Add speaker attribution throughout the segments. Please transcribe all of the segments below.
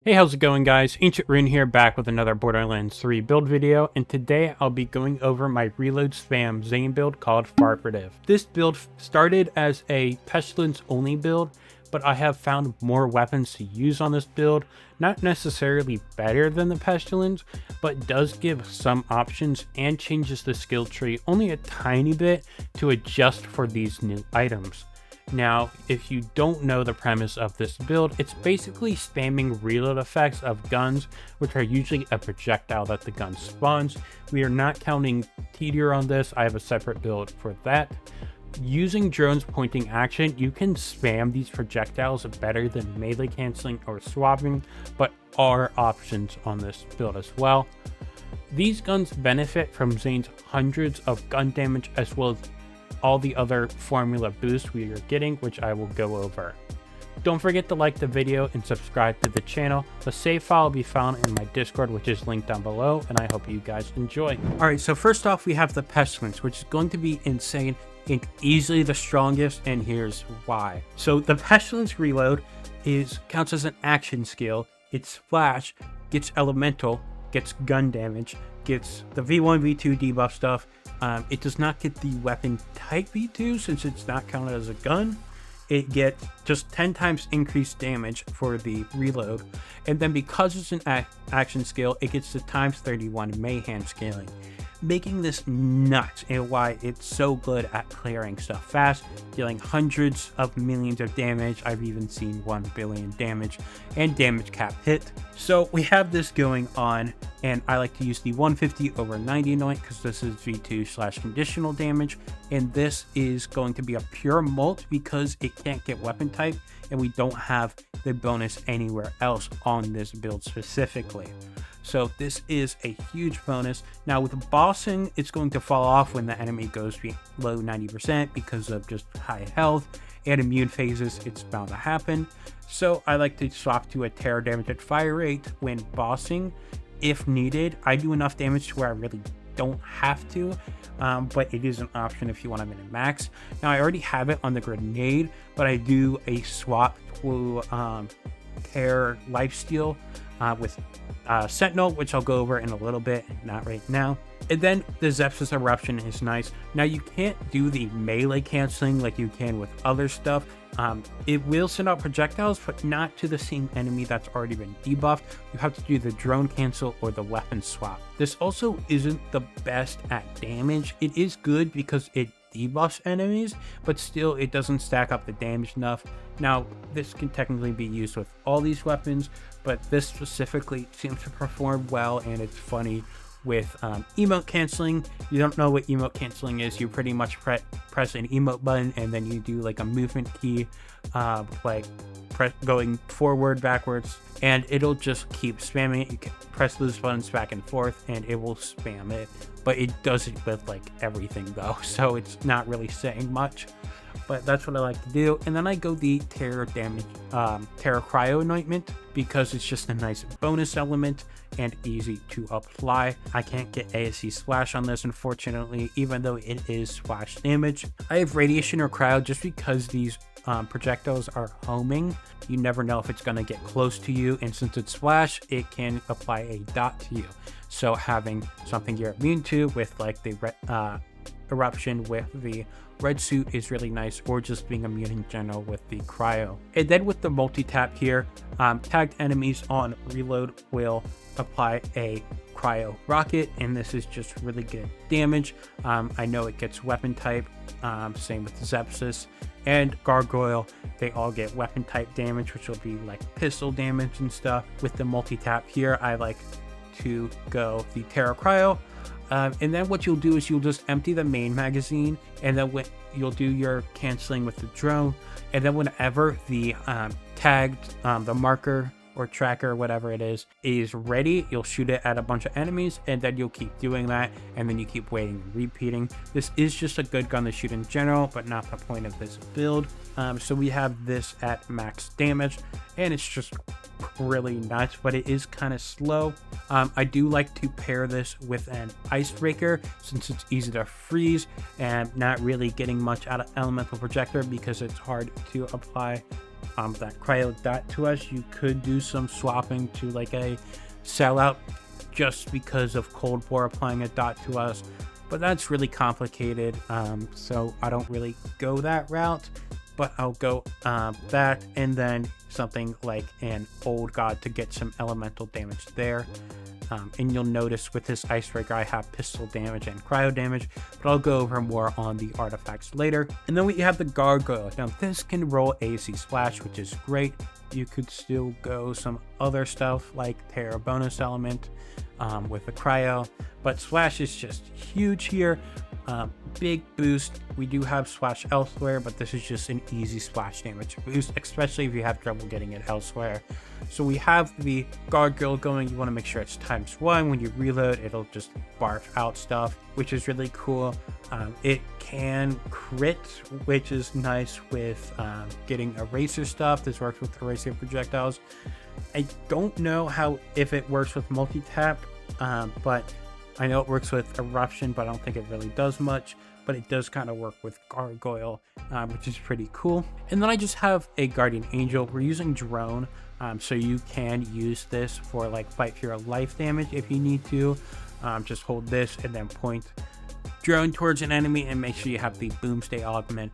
Speaker 1: Hey, how's it going, guys? Ancient Rune here, back with another Borderlands 3 build video, and today I'll be going over my reload spam Zane build called Fartperative. This build started as a Pestilence only build, but I have found more weapons to use on this build. Not necessarily better than the Pestilence, but does give some options and changes the skill tree only a tiny bit to adjust for these new items. Now, if you don't know the premise of this build, it's basically spamming reload effects of guns, which are usually a projectile that the gun spawns. We are not counting Teeter on this. I have a separate build for that. Using drones pointing action, you can spam these projectiles better than melee canceling or swapping, but are options on this build as well. These guns benefit from Zane's hundreds of gun damage as well as all the other formula boosts we are getting, which I will go over. Don't forget to like the video and subscribe to the channel. The save file will be found in my Discord, which is linked down below, and I hope you guys enjoy. Alright, so first off we have the Pestilence, which is going to be insane and easily the strongest, and here's why. So the Pestilence reload counts as an action skill. Its flash gets elemental, gets gun damage, gets the V1, V2 debuff stuff. It does not get the weapon type V2 since it's not counted as a gun. It gets just 10 times increased damage for the reload. And then because it's an action skill, it gets the times 31 Mayhem scaling, making this nuts and why it's so good at clearing stuff fast, dealing hundreds of millions of damage. I've even seen 1 billion damage and damage cap hit. So we have this going on, and I like to use the 150 over 90 anoint because this is V2 / conditional damage, and this is going to be a pure mult because it can't get weapon type and we don't have the bonus anywhere else on this build specifically. So this is a huge bonus. Now with bossing, it's going to fall off when the enemy goes below 90% because of just high health and immune phases. It's bound to happen. So I like to swap to a terror damage at fire rate when bossing if needed. I do enough damage to where I really don't have to, but it is an option if you want to min max. Now I already have it on the grenade, but I do a swap to terror lifesteal with Sentinel, which I'll go over in a little bit, not right now. And then the Zheitsev Eruption is nice. Now you can't do the melee canceling like you can with other stuff. It will send out projectiles, but not to the same enemy that's already been debuffed. You have to do the drone cancel or the weapon swap. This also isn't the best at damage. It is good because it debuffs enemies, but still it doesn't stack up the damage enough. Now this can technically be used with all these weapons, but this specifically seems to perform well, and it's funny with emote canceling. You don't know what emote canceling is, you pretty much press an emote button and then you do like a movement key, going forward, backwards, and it'll just keep spamming it. You can press those buttons back and forth and it will spam it, but it does it with like everything though, so it's not really saying much. But that's what I like to do. And then I go the terror damage, terror cryo anointment, because it's just a nice bonus element and easy to apply. I can't get ASC splash on this, unfortunately, even though it is splash damage. I have radiation or cryo just because these projectiles are homing. You never know if it's going to get close to you, and since it's splash, it can apply a dot to you. So having something you're immune to with like the Eruption with the red suit is really nice, or just being immune in general with the cryo. And then with the multi-tap here, tagged enemies on reload will apply a cryo rocket, and this is just really good damage. I know it gets weapon type, same with Zheitsev and Gargoyle. They all get weapon type damage, which will be like pistol damage and stuff. With the multi-tap here, I like to go the terror cryo. And then what you'll do is you'll just empty the main magazine, and then you'll do your canceling with the drone, and then whenever the tagged, the marker or tracker, whatever it is ready, you'll shoot it at a bunch of enemies, and then you'll keep doing that, and then you keep waiting and repeating. This is just a good gun to shoot in general, but not the point of this build. So we have this at max damage, and it's just really nuts, but it is kind of slow. I do like to pair this with an icebreaker since it's easy to freeze and not really getting much out of elemental projector because it's hard to apply that cryo dot to us. You could do some swapping to like a sellout just because of Cold War applying a dot to us, but that's really complicated, so I don't really go that route. But I'll go that, and then something like an Old God to get some elemental damage there. And you'll notice with this Icebreaker I have pistol damage and cryo damage, but I'll go over more on the artifacts later. And then we have the Gargoyle. Now this can roll AC Splash, which is great. You could still go some other stuff like Terror bonus element with the cryo, but Splash is just huge here. Big boost. We do have Splash elsewhere, but this is just an easy splash damage boost, especially if you have trouble getting it elsewhere. So we have the Gargoyle going. You want to make sure it's ×1. When you reload, it'll just barf out stuff, which is really cool. It can crit, which is nice with getting eraser stuff. This works with eraser projectiles. I don't know if it works with multi-tap, but I know it works with Eruption, but I don't think it really does much. But it does kind of work with Gargoyle, which is pretty cool. And then I just have a Guardian Angel. We're using Drone, so you can use this for like fight for your life damage if you need to. Just hold this and then point Drone towards an enemy and make sure you have the Boomstay augment.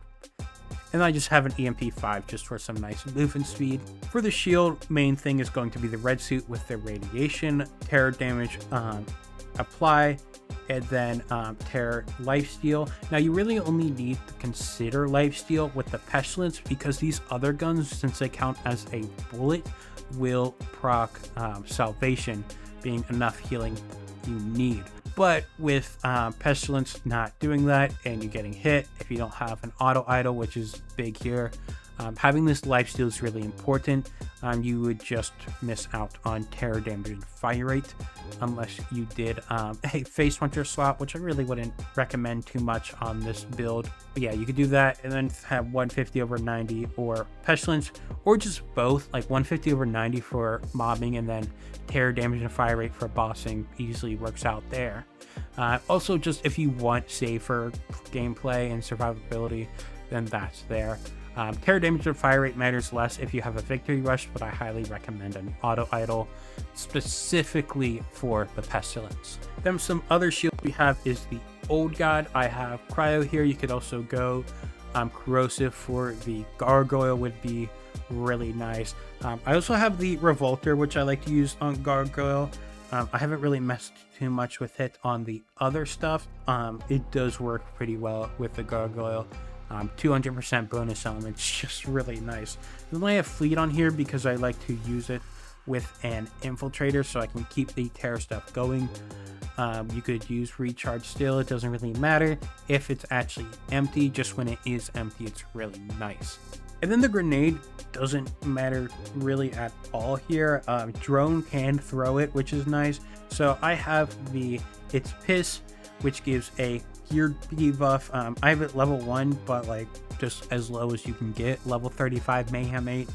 Speaker 1: And I just have an EMP5 just for some nice movement speed. For the shield, main thing is going to be the red suit with the radiation, terror damage, apply, and then terror lifesteal. Now you really only need to consider lifesteal with the Pestilence because these other guns, since they count as a bullet, will proc salvation, being enough healing you need. But with Pestilence not doing that and you getting hit, if you don't have an auto idle, which is big here, having this lifesteal is really important. You would just miss out on terror damage and fire rate unless you did a face puncher slot, which I really wouldn't recommend too much on this build. But yeah, you could do that and then have 150 over 90 or Pestilence, or just both, like 150 over 90 for mobbing and then terror damage and fire rate for bossing easily works out there. Also, just if you want safer gameplay and survivability, then that's there. Terror damage and fire rate matters less if you have a victory rush, but I highly recommend an auto idle specifically for the Pestilence. Then some other shields we have is the Old God. I have cryo here. You could also go corrosive for the Gargoyle would be really nice. I also have the Revolter, which I like to use on Gargoyle. I haven't really messed too much with it on the other stuff. It does work pretty well with the Gargoyle. 200% bonus elements, just really nice. Then I have Fleet on here because I like to use it with an Infiltrator so I can keep the terror stuff going. You could use Recharge still, it doesn't really matter if it's actually empty. Just when it is empty, it's really nice. And then the grenade doesn't matter really at all here. Drone can throw it, which is nice. So I have it's Piss, which gives a gear debuff. I have it level 1, but like just as low as you can get. Level 35 Mayhem 8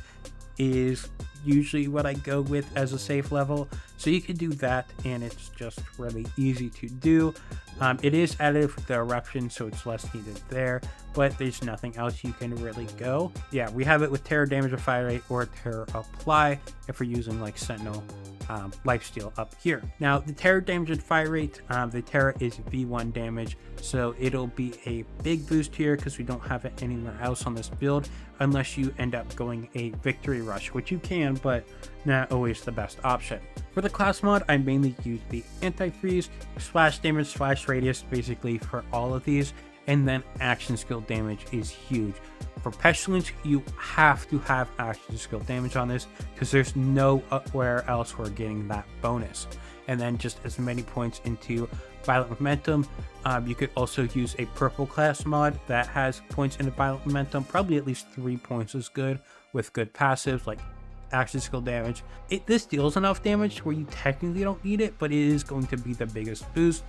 Speaker 1: is usually what I go with as a safe level, so you could do that and it's just really easy to do. It is additive with the Eruption, so it's less needed there, but there's nothing else you can really go. Yeah, we have it with terror damage or fire rate or terror apply if we're using like Sentinel lifesteal up here. Now the terror damage and fire rate, the terror is V1 damage, so it'll be a big boost here because we don't have it anywhere else on this build unless you end up going a victory rush, which you can, but not always the best option. For the class mod, I mainly use the anti-freeze, splash damage, splash radius basically for all of these, and then action skill damage is huge. For Pestilence, you have to have action skill damage on this because there's nowhere else we're getting that bonus. And then just as many points into Violent Momentum. You could also use a purple class mod that has points into Violent Momentum, probably at least 3 points is good with good passives like action skill damage. This deals enough damage where you technically don't need it, but it is going to be the biggest boost.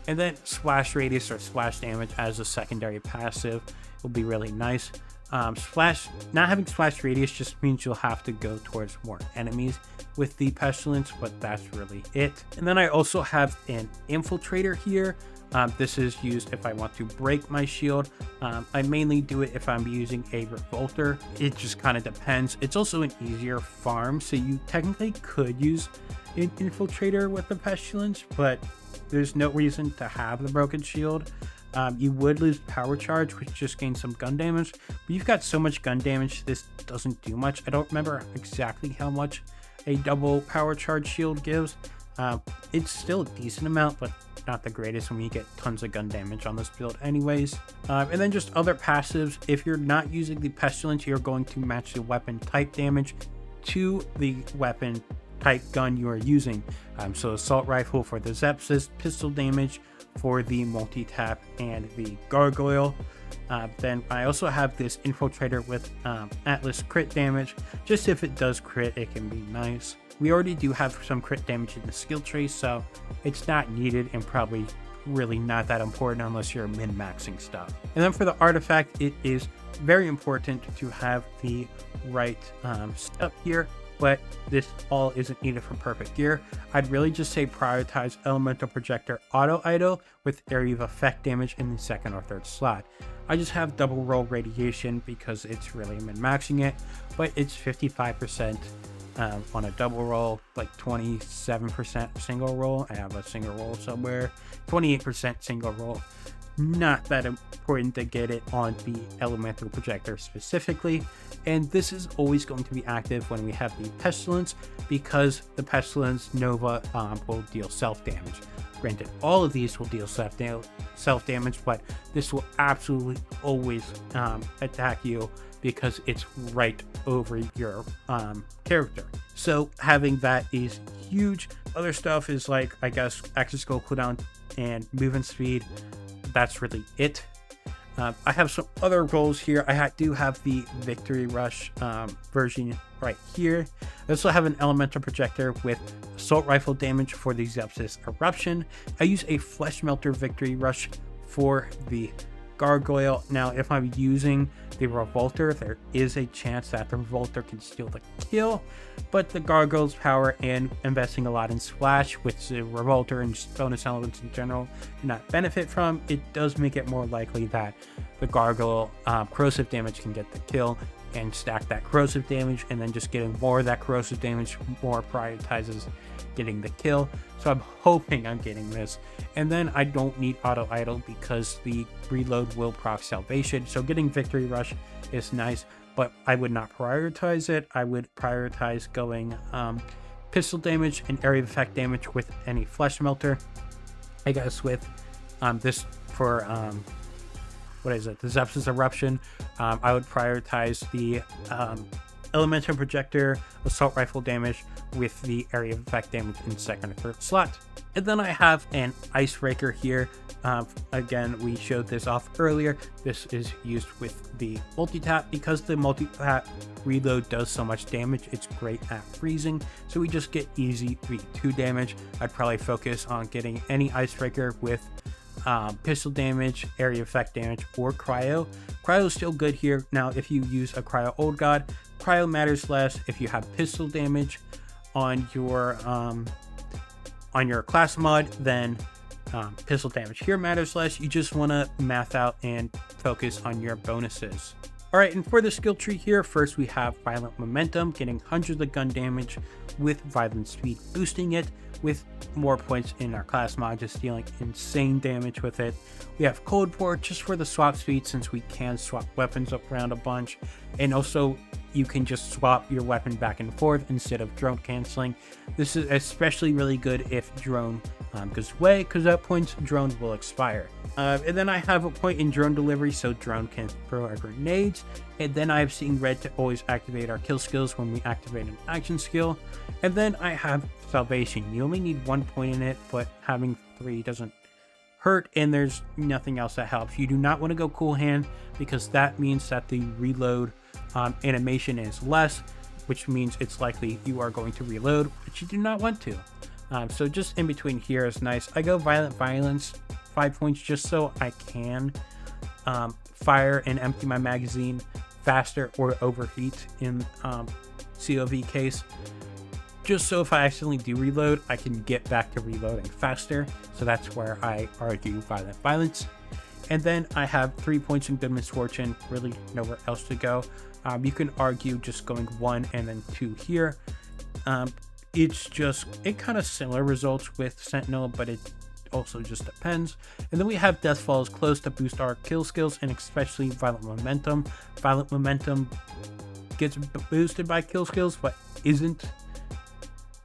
Speaker 1: And then splash radius or splash damage as a secondary passive will be really nice. Not having splash radius just means you'll have to go towards more enemies with the Pestilence, but that's really it. And then I also have an Infiltrator here. This is used if I want to break my shield. I mainly do it if I'm using a revolter. It just kind of depends. It's also an easier farm, so you technically could use an infiltrator with the Pestilence, but there's no reason to have the broken shield. You would lose power charge, which just gains some gun damage, but you've got so much gun damage, this doesn't do much. I don't remember exactly how much a double power charge shield gives. It's still a decent amount, but not the greatest when you get tons of gun damage on this build anyways. And then just other passives. If you're not using the Pestilence, you're going to match the weapon type damage to the weapon type gun you are using. So assault rifle for the Zheitsev, pistol damage for the multi-tap and the Gargoyle. Then I also have this infiltrator with Atlas crit damage. Just if it does crit, it can be nice. We already do have some crit damage in the skill tree, so it's not needed and probably really not that important unless you're min-maxing stuff. And then for the artifact, it is very important to have the right stuff here, but this all isn't needed for perfect gear. I'd really just say prioritize Elemental Projector Auto Idol with Area of Effect damage in the second or third slot. I just have double roll radiation because it's really min-maxing it, but it's 55% on a double roll, like 27% single roll. I have a single roll somewhere, 28% single roll. Not that important to get it on the Elemental Projector specifically, and this is always going to be active when we have the Pestilence, because the Pestilence Nova will deal self damage. Granted, all of these will deal self damage, but this will absolutely always attack you because it's right over your character. So having that is huge. Other stuff is like, I guess, active skill cooldown and movement speed. That's really it. I have some other roles here. I do have the Victory Rush version right here. I also have an Elemental Projector with assault rifle damage for the Zheitsev Eruption. I use a Flesh Melter Victory Rush for the Gargoyle. Now, if I'm using the Revolter, there is a chance that the Revolter can steal the kill, but the Gargoyle's power and investing a lot in Splash, which the Revolter and just bonus elements in general do not benefit from, it does make it more likely that the Gargoyle corrosive damage can get the kill and stack that corrosive damage, and then just getting more of that corrosive damage more prioritizes getting the kill. So I'm hoping I'm getting this. And then I don't need auto idle because the reload will proc salvation, so getting Victory Rush is nice, but I would not prioritize it. I would prioritize going pistol damage and area of effect damage with any Flesh Melter. I guess with this for what is it, the Zheitsev Eruption, I would prioritize the Elemental Projector assault rifle damage with the area of effect damage in second or third slot. And then I have an Icebreaker here. Again, we showed this off earlier. This is used with the multi-tap. Because the multi-tap reload does so much damage, it's great at freezing, so we just get easy 3-2 damage. I'd probably focus on getting any Icebreaker with pistol damage, area effect damage, or cryo. Cryo is still good here. Now, if you use a cryo old god, cryo matters less. If you have pistol damage on your class mod, then pistol damage here matters less. You just want to math out and focus on your bonuses. Alright, and for the skill tree here, first we have Violent Momentum, getting hundreds of gun damage with Violent Speed, boosting it with more points in our class mod, just dealing insane damage with it. We have Cold Pour, just for the swap speed, since we can swap weapons up around a bunch, and also you can just swap your weapon back and forth instead of drone canceling. This is especially really good if drone goes away, because at points drone will expire. And then I have a point in drone delivery, so drone can throw our grenades. And then I have seen red to always activate our kill skills when we activate an action skill. And then I have salvation. You only need 1 point in it, but having 3 doesn't hurt, and there's nothing else that helps. You do not want to go cool hand, because that means that the reload animation is less, which means it's likely you are going to reload, but you do not want to. So just in between here is nice. I go Violent Violence 5 points just so I can fire and empty my magazine faster or overheat in COV case. just so if I accidentally do reload, I can get back to reloading faster. So that's where I argue Violent Violence. And then I have 3 points in Good Misfortune, really nowhere else to go. You can argue just going 1 and then 2 here. It kind of similar results with Sentinel, but it also just depends. And then we have Death Falls close to boost our kill skills, and especially Violent Momentum. Violent Momentum gets boosted by kill skills, but isn't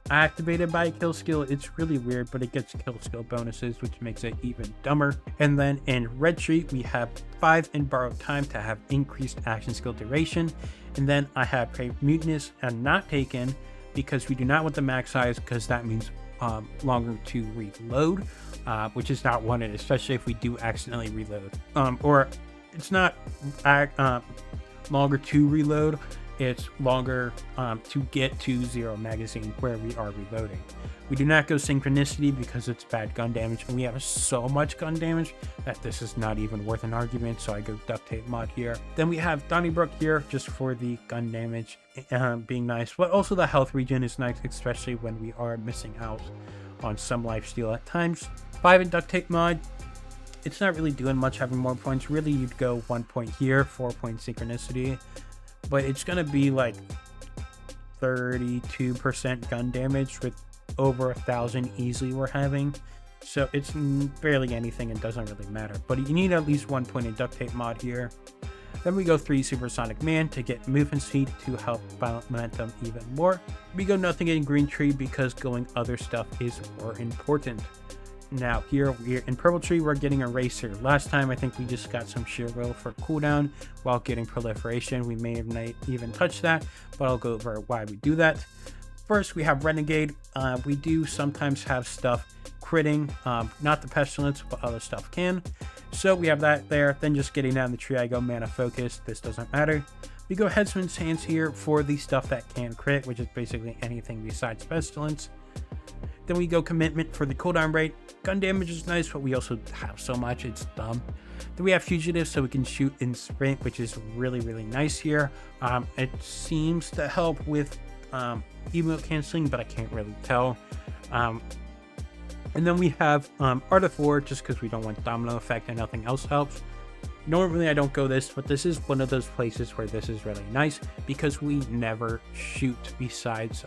Speaker 1: activated by a kill skill. It's really weird, but it gets kill skill bonuses, which makes it even dumber. And then in Red Tree, we have 5 in Borrowed Time to have increased action skill duration. And then I have Brave Mutinous and not taken because we do not want the max size, because that means longer to reload, which is not wanted, especially if we do accidentally reload. Or it's not longer to reload, it's longer to get to 0 magazine where we are reloading. We do not go Synchronicity because it's bad gun damage, and we have so much gun damage that this is not even worth an argument, so I go Duct Tape Mod here. Then we have Donnybrook here just for the gun damage being nice, but also the health regen is nice, especially when we are missing out on some lifesteal at times. 5 in Duct Tape Mod. It's not really doing much having more points. Really, you'd go 1 point here, 4 point Synchronicity, but it's gonna be like 32% gun damage with over 1,000 easily we're having. So it's barely anything and doesn't really matter, but you need at least 1 point in Duct Tape Mod here. Then we go 3 Supersonic Man to get movement speed to help Violent Momentum even more. We go nothing in Green Tree because going other stuff is more important. Now here we're in Purple Tree, we're getting Eraser. Last time I think we just got some sheer will for cooldown while getting Proliferation. We may have not even touched that, but I'll go over why we do that. First, we have Renegade. We do sometimes have stuff critting, not the Pestilence, but other stuff can. So we have that there. Then just getting down the tree, I go Mana Focus. This doesn't matter. We go Headsman's Hands here for the stuff that can crit, which is basically anything besides Pestilence. Then we go Commitment for the cooldown rate. Gun damage is nice, but we also have so much, it's dumb. Then we have Fugitive, so we can shoot in sprint, which is really, really nice here. It seems to help with emote canceling, but I can't really tell. And then we have Art of War, just because we don't want Domino Effect and nothing else helps. Normally I don't go this, but this is one of those places where this is really nice because we never shoot besides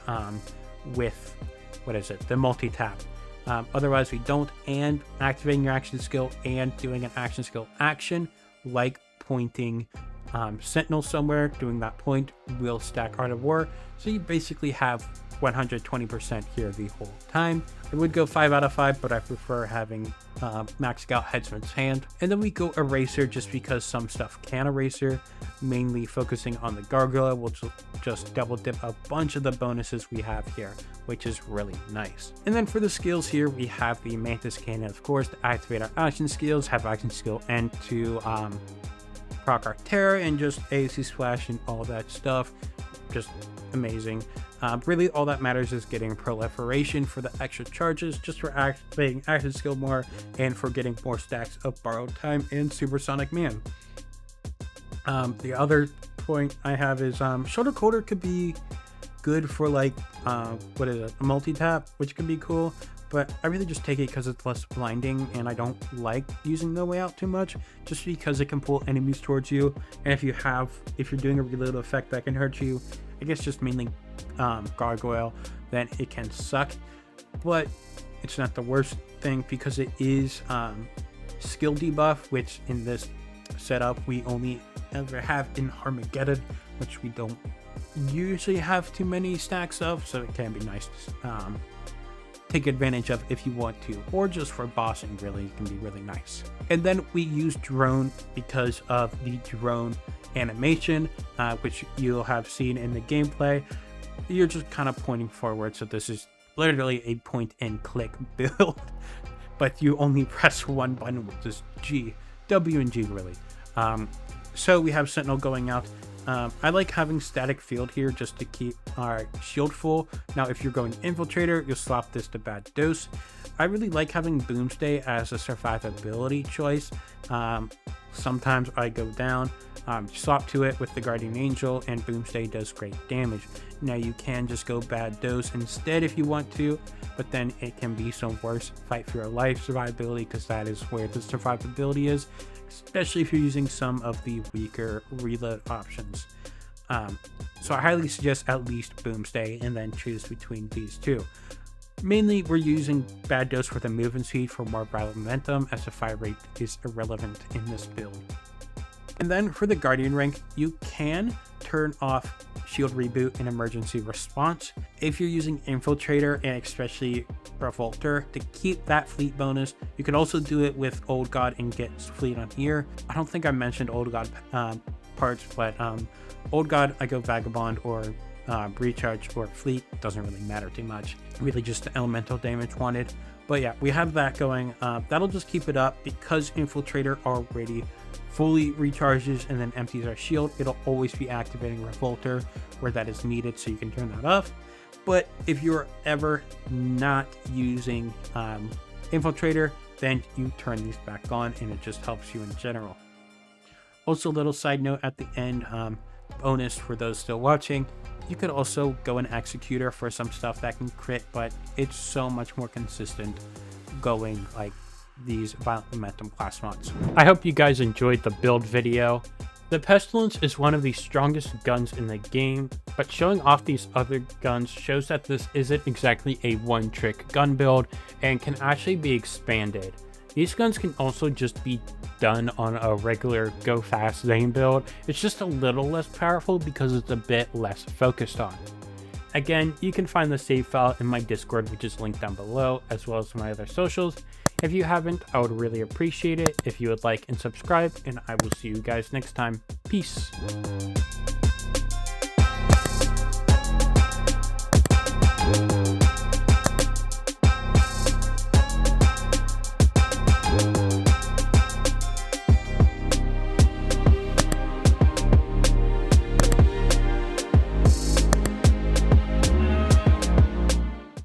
Speaker 1: with, what is it, the multi-tap. Otherwise we don't, and activating your action skill and doing an action skill action like pointing Sentinel somewhere, doing that point will stack Art of War. So you basically have 120% here the whole time. I would go 5 out of 5, but I prefer having maxed out Headsman's Hand. And then we go Eraser just because some stuff can Eraser, mainly focusing on the Gargoyle, which will just double dip a bunch of the bonuses we have here, which is really nice. And then for the skills here, we have the Mantis Cannon, of course, to activate our action skills, have action skill N to proc our Terror, and just AOC Splash and all that stuff. Just amazing. Really all that matters is getting Proliferation for the extra charges, just for activating action skill more and for getting more stacks of Borrowed Time and Supersonic Man. The other point I have is Shoulder Quarter could be good for like what is it, a multi-tap, which could be cool, but I really just take it because it's less blinding and I don't like using No Way Out too much, just because it can pull enemies towards you, and if you're doing a reload effect that can hurt you, I guess just mainly Gargoyle, then it can suck. But it's not the worst thing because it is skill debuff, which in this setup we only ever have in Armageddon, which we don't usually have too many stacks of, so it can be nice to take advantage of if you want to, or just for bossing, really it can be really nice. And then we use Drone because of the drone animation, which you'll have seen in the gameplay. You're just kind of pointing forward, so this is literally a point and click build, but you only press one button, which is G, W and G really. So we have Sentinel going out. I like having static field here just to keep our shield full. Now if you're going infiltrator, you'll swap this to bad dose. I really like having boomstay as a survivability choice. Sometimes I go down, swap to it with the guardian angel, and boomstay does great damage. Now you can just go bad dose instead if you want to, but then it can be some worse fight for your life survivability, because that is where the survivability is, especially if you're using some of the weaker reload options. So I highly suggest at least boomstay and then choose between these two. Mainly we're using bad dose for the movement speed for more battle momentum, as the fire rate is irrelevant in this build. And then for the guardian rank, you can turn off shield reboot and emergency response if you're using infiltrator, and especially revolter, to keep that fleet bonus. You can also do it with old god and get fleet on here. I don't think I mentioned old god parts, but old god I go vagabond or recharge or fleet, doesn't really matter too much, really just the elemental damage wanted. But yeah, we have that going. That'll just keep it up, because infiltrator already fully recharges and then empties our shield. It'll always be activating revolter where that is needed, so you can turn that off. But if you're ever not using infiltrator, then you turn these back on, and it just helps you in general. Also, a little side note at the end, bonus for those still watching, you could also go an executor for some stuff that can crit, but it's so much more consistent going like these violent momentum class mods. I hope you guys enjoyed the build video. The Pestilence is one of the strongest guns in the game, but showing off these other guns shows that this isn't exactly a one-trick gun build and can actually be expanded. These guns can also just be done on a regular go fast Zane build. It's just a little less powerful because it's a bit less focused on. Again, you can find the save file in my Discord, which is linked down below, as well as my other socials. If you haven't, I would really appreciate it if you would like and subscribe, and I will see you guys next time. Peace.